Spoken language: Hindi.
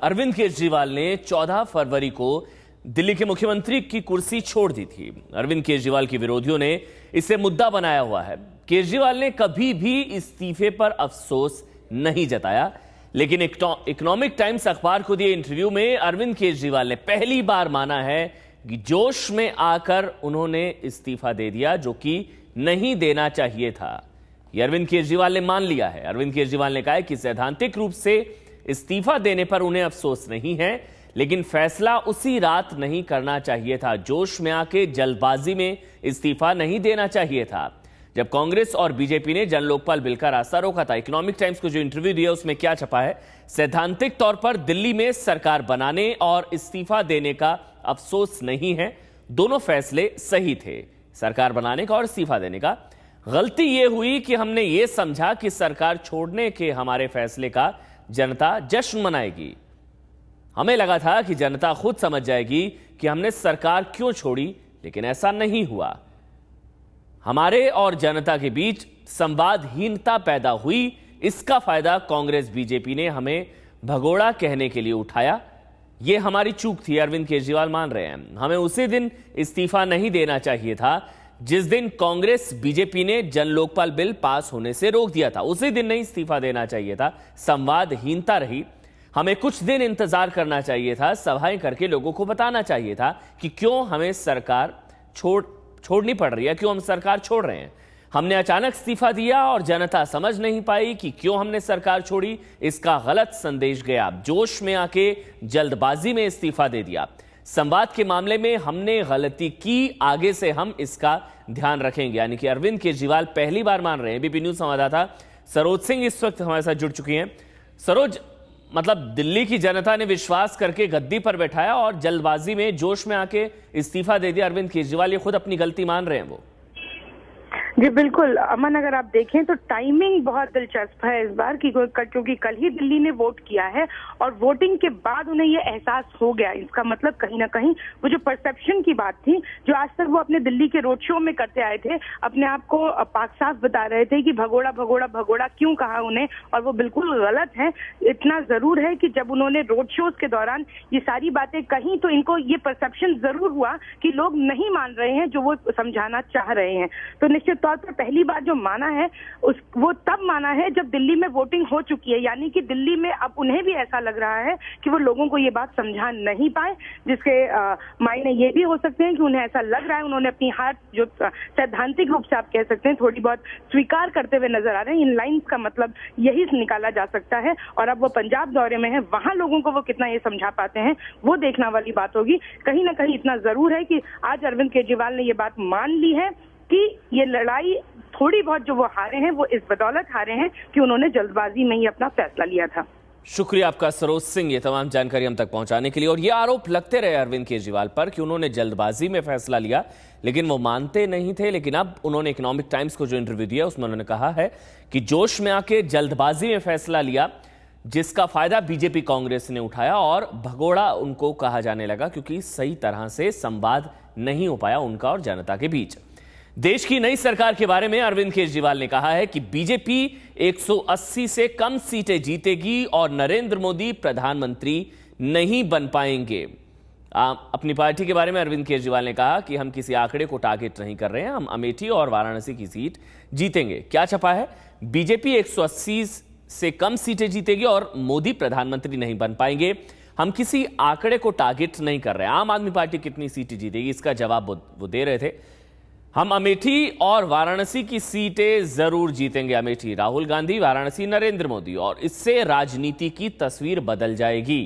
अरविंद केजरीवाल ने 14 फरवरी को दिल्ली के मुख्यमंत्री की कुर्सी छोड़ दी थी। अरविंद केजरीवाल के विरोधियों ने इसे मुद्दा बनाया हुआ है। केजरीवाल ने कभी भी इस्तीफे पर अफसोस नहीं जताया, लेकिन इकोनॉमिक टाइम्स अखबार को दिए इंटरव्यू में अरविंद केजरीवाल ने पहली बार माना है कि जोश में आकर उन्होंने इस्तीफा दे दिया, जो कि नहीं देना चाहिए था। यह अरविंद केजरीवाल ने मान लिया है। अरविंद केजरीवाल ने कहा है कि सैद्धांतिक रूप से इस्तीफा देने पर उन्हें अफसोस नहीं है, लेकिन फैसला उसी रात नहीं करना चाहिए था। जोश में आके जल्दबाजी में इस्तीफा नहीं देना चाहिए था। जब कांग्रेस और बीजेपी ने जन लोकपाल बिल का रास्ता रोका था। इकोनॉमिक टाइम्स को जो इंटरव्यू दिया उसमें क्या छपा है? सैद्धांतिक तौर पर दिल्ली में सरकार बनाने और इस्तीफा देने का अफसोस नहीं है। दोनों फैसले सही थे, सरकार बनाने का और इस्तीफा देने का। गलती यह हुई कि हमने ये समझा कि सरकार छोड़ने के हमारे फैसले का जनता जश्न मनाएगी। हमें लगा था कि जनता खुद समझ जाएगी कि हमने सरकार क्यों छोड़ी, लेकिन ऐसा नहीं हुआ। हमारे और जनता के बीच संवादहीनता पैदा हुई। इसका फायदा कांग्रेस बीजेपी ने हमें भगोड़ा कहने के लिए उठाया। यह हमारी चूक थी, अरविंद केजरीवाल मान रहे हैं। हमें उसी दिन इस्तीफा नहीं देना चाहिए था जिस दिन कांग्रेस बीजेपी ने जन लोकपाल बिल पास होने से रोक दिया था। उसी दिन नहीं इस्तीफा देना चाहिए था। संवादहीनता रही। हमें कुछ दिन इंतजार करना चाहिए था, सभाएं करके लोगों को बताना चाहिए था कि क्यों हमें सरकार छोड़नी पड़ रही है, क्यों हम सरकार छोड़ रहे हैं। हमने अचानक इस्तीफा दिया और जनता समझ नहीं पाई कि क्यों हमने सरकार छोड़ी। इसका गलत संदेश गया। जोश में आके जल्दबाजी में इस्तीफा दे दिया। संवाद के मामले में हमने गलती की, आगे से हम इसका ध्यान रखेंगे। यानी कि अरविंद केजरीवाल पहली बार मान रहे हैं। एबीपी न्यूज संवाददाता सरोज सिंह इस वक्त हमारे साथ जुड़ चुकी हैं। सरोज, मतलब दिल्ली की जनता ने विश्वास करके गद्दी पर बैठाया और जल्दबाजी में जोश में आके इस्तीफा दे दिया अरविंद केजरीवाल। ये खुद अपनी गलती मान रहे हैं वो। जी बिल्कुल अमन, अगर आप देखें तो टाइमिंग बहुत दिलचस्प है इस बार की, क्योंकि कल ही दिल्ली ने वोट किया है और वोटिंग के बाद उन्हें ये एहसास हो गया। इसका मतलब कहीं ना कहीं वो जो परसेप्शन की बात थी, जो आज तक वो अपने दिल्ली के रोड शो में करते आए थे, अपने आप को पाक साफ बता रहे थे कि भगोड़ा भगोड़ा भगोड़ा क्यों कहा उन्हें, और वो बिल्कुल गलत है। इतना जरूर है कि जब उन्होंने रोड शोज के दौरान ये सारी बातें कही तो इनको ये परसेप्शन जरूर हुआ कि लोग नहीं मान रहे हैं जो वो समझाना चाह रहे हैं। तो निश्चित तौर पर पहली बार जो माना है वो तब माना है जब दिल्ली में वोटिंग हो चुकी है। यानी कि दिल्ली में अब उन्हें भी ऐसा लग रहा है कि वो लोगों को ये बात समझा नहीं पाए, जिसके मायने ये भी हो सकते हैं कि उन्हें ऐसा लग रहा है उन्होंने अपनी हार जो सैद्धांतिक रूप से आप कह सकते हैं थोड़ी बहुत स्वीकार करते हुए नजर आ रहे हैं। इन लाइन्स का मतलब यही निकाला जा सकता है। और अब वो पंजाब दौरे में है, वहां लोगों को वो कितना ये समझा पाते हैं वो देखने वाली बात होगी। कहीं ना कहीं इतना जरूर है कि आज अरविंद केजरीवाल ने ये बात मान ली है कि ये लड़ाई थोड़ी बहुत जो वो हारे हैं वो इस बदौलत हारे हैं कि उन्होंने जल्दबाजी में ही अपना फैसला लिया था। शुक्रिया आपका सरोज सिंह, ये तमाम जानकारी हम तक पहुंचाने के लिए। और ये आरोप लगते रहे अरविंद केजरीवाल पर कि उन्होंने जल्दबाजी में फैसला लिया, लेकिन वो मानते नहीं थे। लेकिन अब उन्होंने इकोनॉमिक टाइम्स को जो इंटरव्यू दिया उसमें उन्होंने कहा है कि जोश में आके जल्दबाजी में फैसला लिया, जिसका फायदा बीजेपी कांग्रेस ने उठाया और भगोड़ा उनको कहा जाने लगा क्योंकि सही तरह से संवाद नहीं हो पाया उनका और जनता के बीच। देश की नई सरकार के बारे में अरविंद केजरीवाल ने कहा है कि बीजेपी 180 से कम सीटें जीतेगी और नरेंद्र मोदी प्रधानमंत्री नहीं बन पाएंगे। अपनी पार्टी के बारे में अरविंद केजरीवाल ने कहा कि हम किसी आंकड़े को टारगेट नहीं कर रहे हैं, हम अमेठी और वाराणसी की सीट जीतेंगे। क्या छपा है? बीजेपी 180 से कम सीटें जीतेगी और मोदी प्रधानमंत्री नहीं बन पाएंगे। हम किसी आंकड़े को टारगेट नहीं कर रहे हैं। आम आदमी पार्टी कितनी सीटें जीतेगी इसका जवाब वो दे रहे थे। हम अमेठी और वाराणसी की सीटें जरूर जीतेंगे। अमेठी राहुल गांधी, वाराणसी नरेंद्र मोदी, और इससे राजनीति की तस्वीर बदल जाएगी।